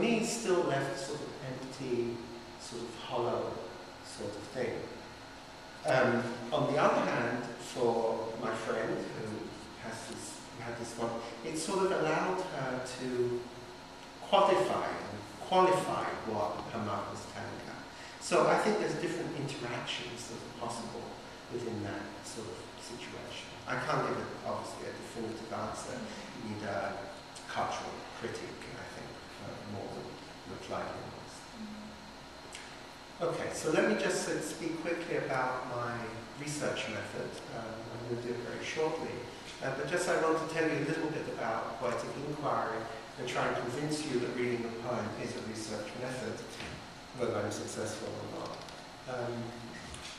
me, still left sort of empty, sort of hollow sort of thing. On the other hand, for my friend who had this one, it sort of allowed her to qualify what her mother was telling her. So I think there's different interactions that are possible within that sort of situation. I can't give it, obviously, a definitive answer. You need a cultural critic, I think, more than reply was. Okay, so let me just speak quickly about my research method. I'm going to do it very shortly. But just I want to tell you a little bit about poetic inquiry and try and convince you that reading a poem is a research method, whether I'm successful or not.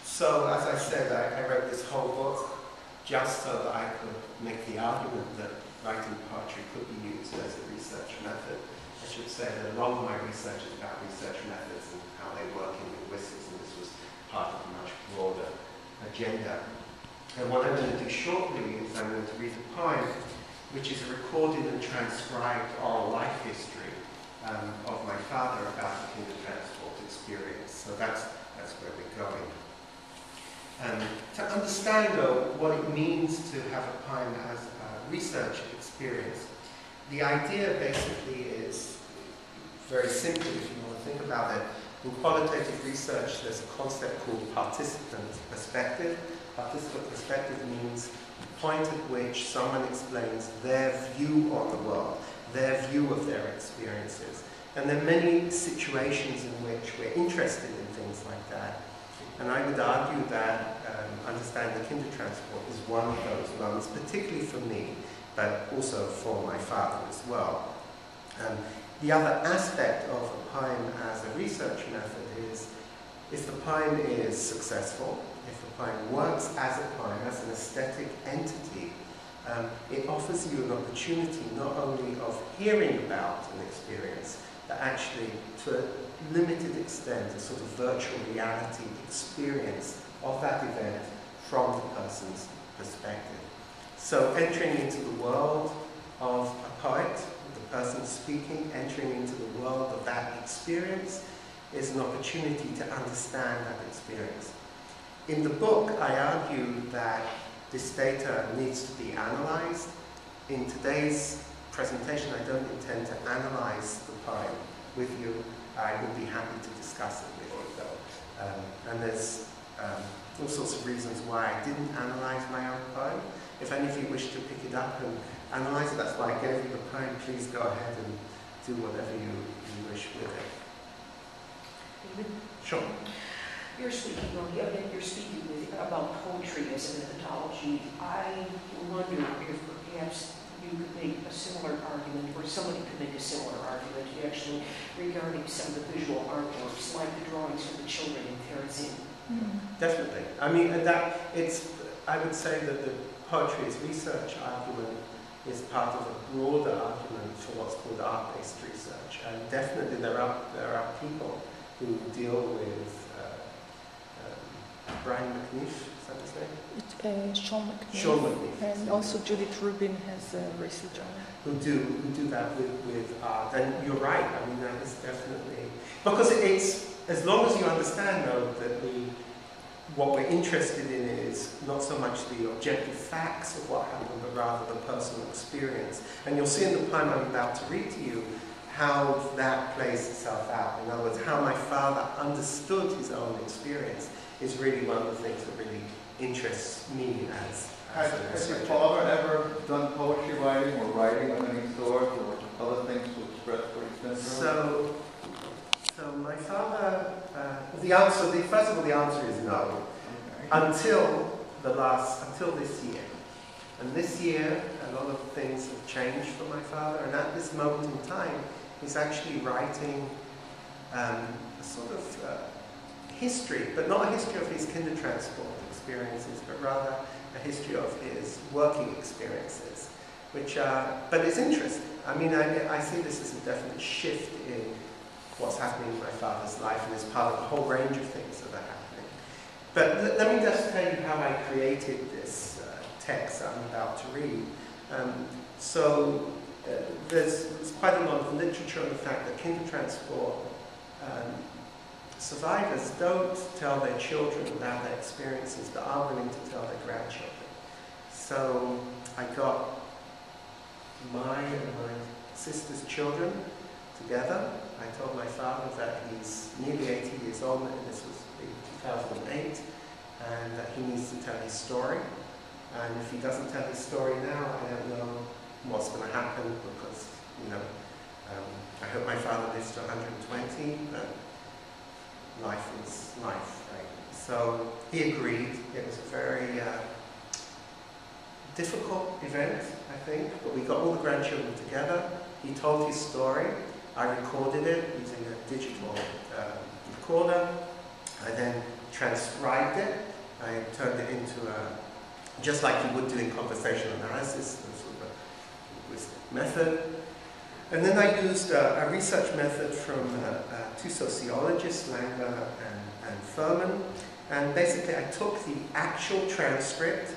So, as I said, I wrote this whole book just so that I could make the argument that writing poetry could be used as a research method. I should say that a lot of my research is about research methods and how they work in linguistics, and this was part of a much broader agenda. And what I'm going to do shortly is I'm going to read a poem which is a recorded and transcribed oral life history of my father about the Kindertransport experience. So that's where we're going. To understand, though, what it means to have a poem as a research experience, the idea basically is very simple if you want to think about it. In qualitative research, there's a concept called participant perspective. Participant perspective means the point at which someone explains their view on the world, their view of their experiences. And there are many situations in which we're interested in things like that. And I would argue that understanding the Kindertransport is one of those moments, particularly for me, but also for my father as well. The other aspect of a poem as a research method is if the poem is successful, if the poem works as a poem, as an aesthetic entity, it offers you an opportunity not only of hearing about an experience, but actually to a limited extent, a sort of virtual reality experience of that event from the person's perspective. So entering into the world of a poet, the person speaking, entering into the world of that experience is an opportunity to understand that experience. In the book, I argue that this data needs to be analyzed. In today's presentation, I don't intend to analyze the poem with you. I would be happy to discuss it with you, though. And there's all sorts of reasons why I didn't analyze my own poem. If any of you wish to pick it up and analyze it, that's why I gave you the poem. Please go ahead and do whatever you wish with it. David? Sure. You're speaking about poetry as a methodology. I wonder if perhaps you could make a similar argument, or somebody could make a similar argument, actually, regarding some of the visual artworks, like the drawings for the children in Terezin. Definitely. I mean, I would say that the poetry as research argument is part of a broader argument for what's called art-based research. And definitely there are people who deal with Brian McNeish, is that his name? Sean McNeish. Sean McNeish. And also Judith Rubin has research on it. Who do that with art. And you're right, I mean, that is definitely... Because it's, as long as you understand, though, that what we're interested in is not so much the objective facts of what happened, but rather the personal experience. And you'll see in the poem I'm about to read to you how that plays itself out. In other words, how my father understood his own experience is really one of the things that really interests me as Has your father ever done poetry writing or writing of any sort, or other things to express what he's been through? So my father, first of all, the answer is no. Okay. Until this year. And this year, a lot of things have changed for my father, and at this moment in time, he's actually writing a sort of history, but not a history of his Kindertransport experiences, but rather a history of his working experiences, but it's interesting. I mean, I see this as a definite shift in what's happening in my father's life, and it's part of a whole range of things that are happening. But let me just tell you how I created this text I'm about to read. So there's quite a lot of literature on the fact that Kindertransport survivors don't tell their children about their experiences, but are willing to tell their grandchildren. So I got my and my sister's children together. I told my father that he's nearly 80 years old, and this was in 2008, and that he needs to tell his story. And if he doesn't tell his story now, I don't know what's going to happen, because, you know, I hope my father lives to 120, but life is life, right? So he agreed. It was a very difficult event, I think, but we got all the grandchildren together. He told his story. I recorded it using a digital recorder. I then transcribed it. I turned it into just like you would do in conversational analysis, sort of a linguistic method. And then I used a research method from two sociologists, Langer and Furman. And basically I took the actual transcript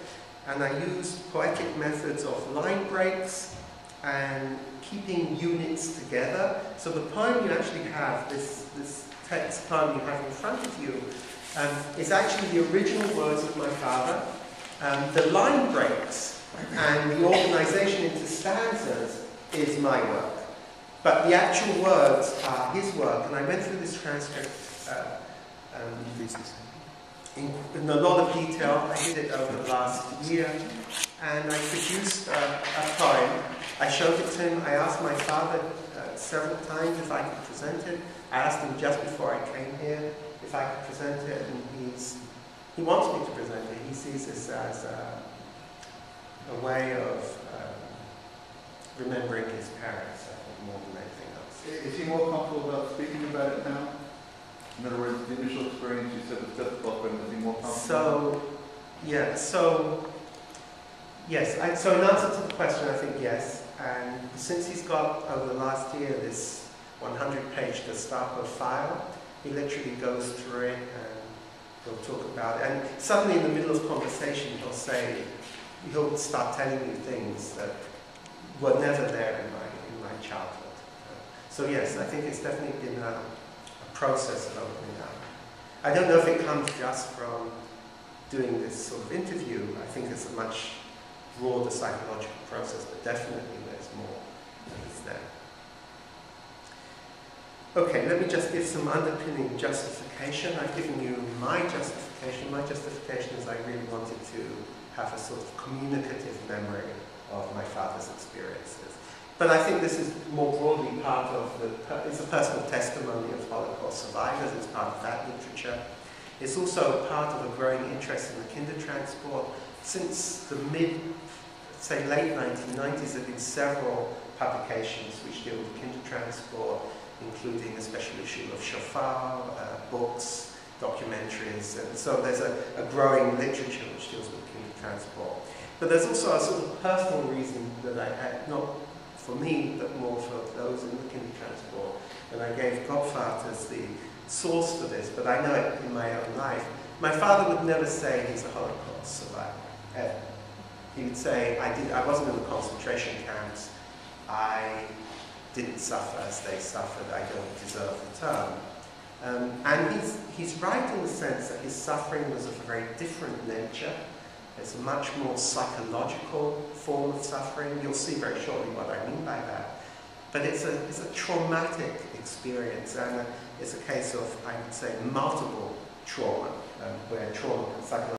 and I used poetic methods of line breaks and keeping units together. So the poem you actually have, this text poem you have in front of you, is actually the original words of my father. The line breaks and the organization into stanzas is my work. But the actual words are his work, and I went through this transcript in a lot of detail. I did it over the last year, and I produced a poem. I showed it to him. I asked my father several times if I could present it. I asked him just before I came here if I could present it, and he wants me to present it. He sees this as a way of remembering his parents, I think, more than anything else. Is he more comfortable about speaking about it now? In other words, the initial experience you said was difficult, but is he more comfortable? So, yeah, yes. So in answer to the question, I think yes. And since he's got, over the last year, this 100-page Gestapo file, he literally goes through it and he'll talk about it. And suddenly in the middle of conversation, he'll start telling you things that were never there in my childhood. So yes, I think it's definitely been a process of opening up. I don't know if it comes just from doing this sort of interview. I think it's a much broader psychological process, but definitely there's more that is there. Okay, let me just give some underpinning justification. I've given you my justification. My justification is I really wanted to have a sort of communicative memory of my father's experiences. But I think this is more broadly part of it's a personal testimony of Holocaust survivors. It's part of that literature. It's also part of a growing interest in the Kindertransport. Since the late 1990s, there have been several publications which deal with Kindertransport, including a special issue of Shofar, books, documentaries. And so there's a growing literature which deals with Kindertransport. But there's also a sort of personal reason that I had, not for me, but more for those in the Kindertransport. And I gave Gottvaters the source for this, but I know it in my own life. My father would never say he's a Holocaust survivor, ever. He would say, I wasn't in the concentration camps, I didn't suffer as they suffered, I don't deserve the term. And he's right in the sense that his suffering was of a very different nature. It's a much more psychological form of suffering. You'll see very shortly what I mean by that. But it's a traumatic experience, and it's a case of, I would say, multiple trauma, where trauma, psychological